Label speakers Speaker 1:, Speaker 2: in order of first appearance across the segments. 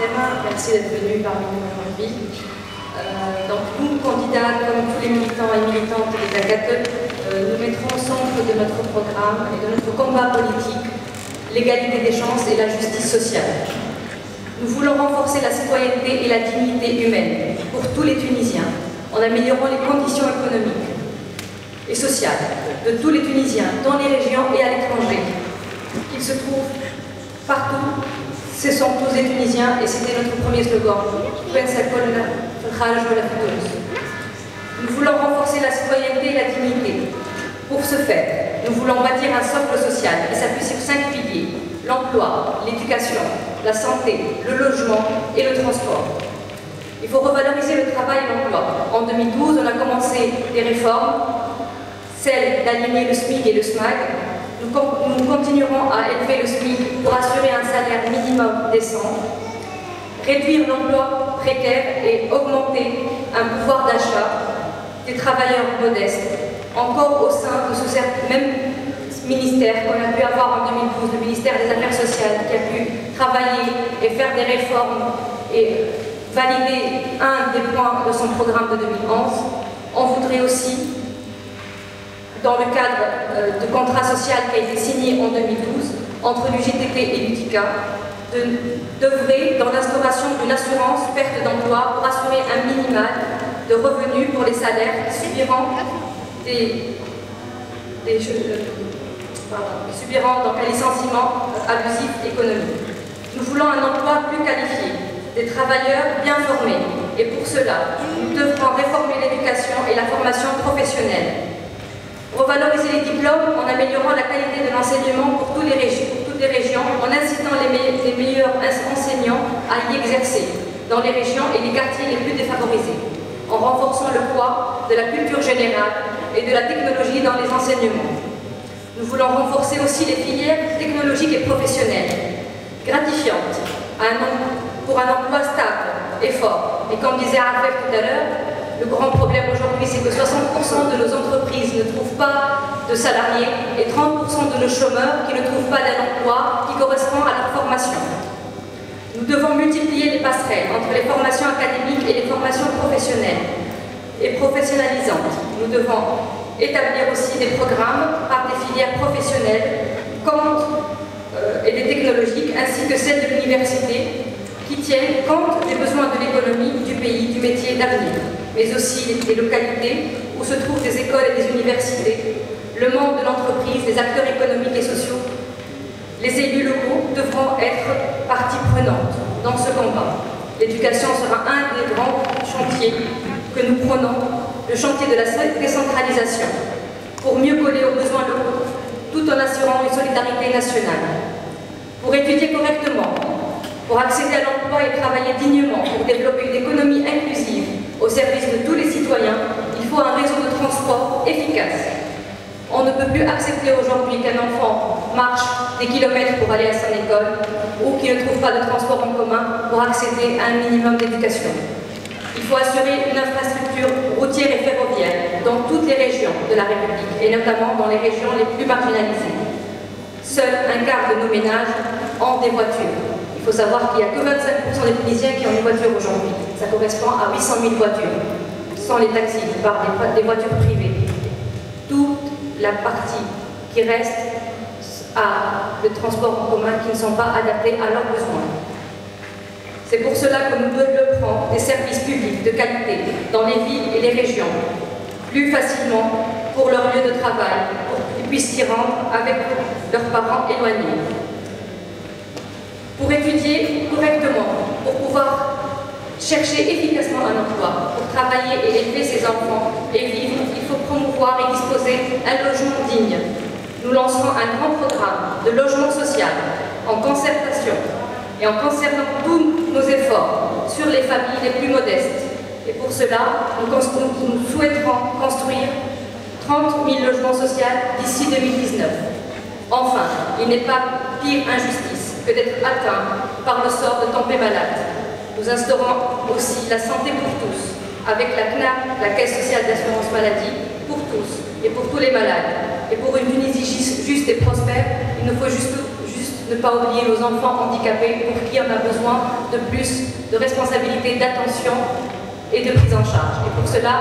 Speaker 1: terrain, merci d'être venu parmi nous aujourd'hui. Donc nous, candidats, comme tous les militants et militantes des AGATE, nous mettrons au centre de notre programme et de notre combat politique l'égalité des chances et la justice sociale. Nous voulons renforcer la citoyenneté et la dignité humaine pour tous les Tunisiens en améliorant les conditions économiques et sociales de tous les Tunisiens dans les régions et à l'étranger. Qu'ils se trouvent partout, ce sont tous les Tunisiens et c'était notre premier slogan. Nous voulons renforcer la citoyenneté et la dignité. Pour ce faire, nous voulons bâtir un socle social qui s'appuie sur 5 piliers: l'emploi, l'éducation, la santé, le logement et le transport. Il faut revaloriser le travail et l'emploi. En 2012, on a commencé des réformes, celle d'aligner le SMIC et le SMAG. Nous continuerons à élever le SMIC pour assurer un salaire minimum décent, réduire l'emploi précaire et augmenter un pouvoir d'achat des travailleurs modestes, encore au sein de ce même ministère qu'on a pu avoir en 2012, le ministère des Affaires sociales, qui a pu travailler et faire des réformes et valider un des points de son programme de 2011. On voudrait aussi, dans le cadre de contrat social qui a été signé en 2012 entre l'UGTT et l'UTICA, d'œuvrer dans l'instauration d'une assurance perte d'emploi pour assurer un minimal de revenus pour les salaires subirant donc un licenciement abusif économique. Nous voulons un emploi plus qualifié, des travailleurs bien formés, et pour cela, nous devrons réformer l'éducation et la formation professionnelle. Revaloriser les diplômes en améliorant la qualité de l'enseignement pour toutes les régions, en incitant les meilleurs enseignants à y exercer dans les régions et les quartiers les plus défavorisés, en renforçant le poids de la culture générale et de la technologie dans les enseignements. Nous voulons renforcer aussi les filières technologiques et professionnelles, gratifiantes, pour un emploi stable et fort. Et comme disait Arfek tout à l'heure, le grand problème aujourd'hui, c'est que 60% de nos entreprises ne trouvent pas de salariés et 30% de nos chômeurs qui ne trouvent pas d'un emploi qui correspond à leur formation. Nous devons multiplier les passerelles entre les formations académiques et les formations professionnelles et professionnalisantes. Nous devons établir aussi des programmes par des filières professionnelles et des technologiques, ainsi que celles de l'université, qui tiennent compte des besoins de l'économie, du pays, du métier d'avenir, mais aussi des localités où se trouvent des écoles et des universités, le monde de l'entreprise, les acteurs économiques et sociaux. Les élus locaux devront être partie prenante dans ce combat. L'éducation sera un des grands chantiers que nous prenons, le chantier de la décentralisation, pour mieux coller aux besoins locaux, tout en assurant une solidarité nationale. Pour étudier correctement, pour accéder à l'emploi et travailler dignement, pour développer une économie inclusive au service de tous les citoyens, il faut un réseau de transport efficace. On ne peut plus accepter aujourd'hui qu'un enfant marche des kilomètres pour aller à son école ou qu'il ne trouve pas de transport en commun pour accéder à un minimum d'éducation. Il faut assurer une infrastructure routière et ferroviaire dans toutes les régions de la République et notamment dans les régions les plus marginalisées. Seul un quart de nos ménages ont des voitures. Il faut savoir qu'il n'y a que 25% des Tunisiens qui ont une voiture aujourd'hui. Ça correspond à 800 000 voitures, sans les taxis, par des voitures privées. Toute la partie qui reste à le transport en commun qui ne sont pas adaptés à leurs besoins. C'est pour cela que nous développerons des services publics de qualité dans les villes et les régions, plus facilement pour leur lieu de travail, pour qu'ils puissent s'y rendre avec leurs parents éloignés. Pour étudier correctement, pour pouvoir chercher efficacement un emploi, pour travailler et élever ses enfants et vivre, il faut promouvoir et disposer un logement digne. Nous lancerons un grand programme de logement social en concertation et en concernant tous nos efforts sur les familles les plus modestes. Et pour cela, nous souhaiterons construire 30 000 logements sociaux d'ici 2019. Enfin, il n'est pas pire injustice que d'être atteint par le sort de tomber malade. Nous instaurons aussi la santé pour tous, avec la CNAM, la Caisse sociale d'assurance maladie, pour tous et pour tous les malades. Et pour une Tunisie juste et prospère, il nous faut juste ne pas oublier nos enfants handicapés pour qui on a besoin de plus de responsabilité, d'attention et de prise en charge. Et pour cela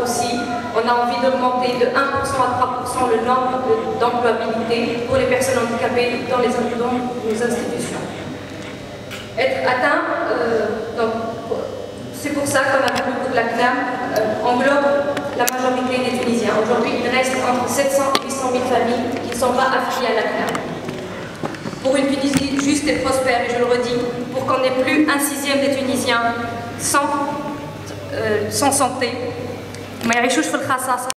Speaker 1: aussi, on a envie d'augmenter de 1% à 3% le nombre d'employabilité pour les personnes handicapées dans nos institutions. Être atteint, c'est pour ça qu'on a vu que la CNAM englobe la majorité des Tunisiens. Aujourd'hui, il reste entre 700 et 800 000 familles qui ne sont pas affiliées à la CNAM. Pour une Tunisie juste et prospère, et je le redis, pour qu'on n'ait plus un sixième des Tunisiens sans santé. ما يعيشوش في الخصاصة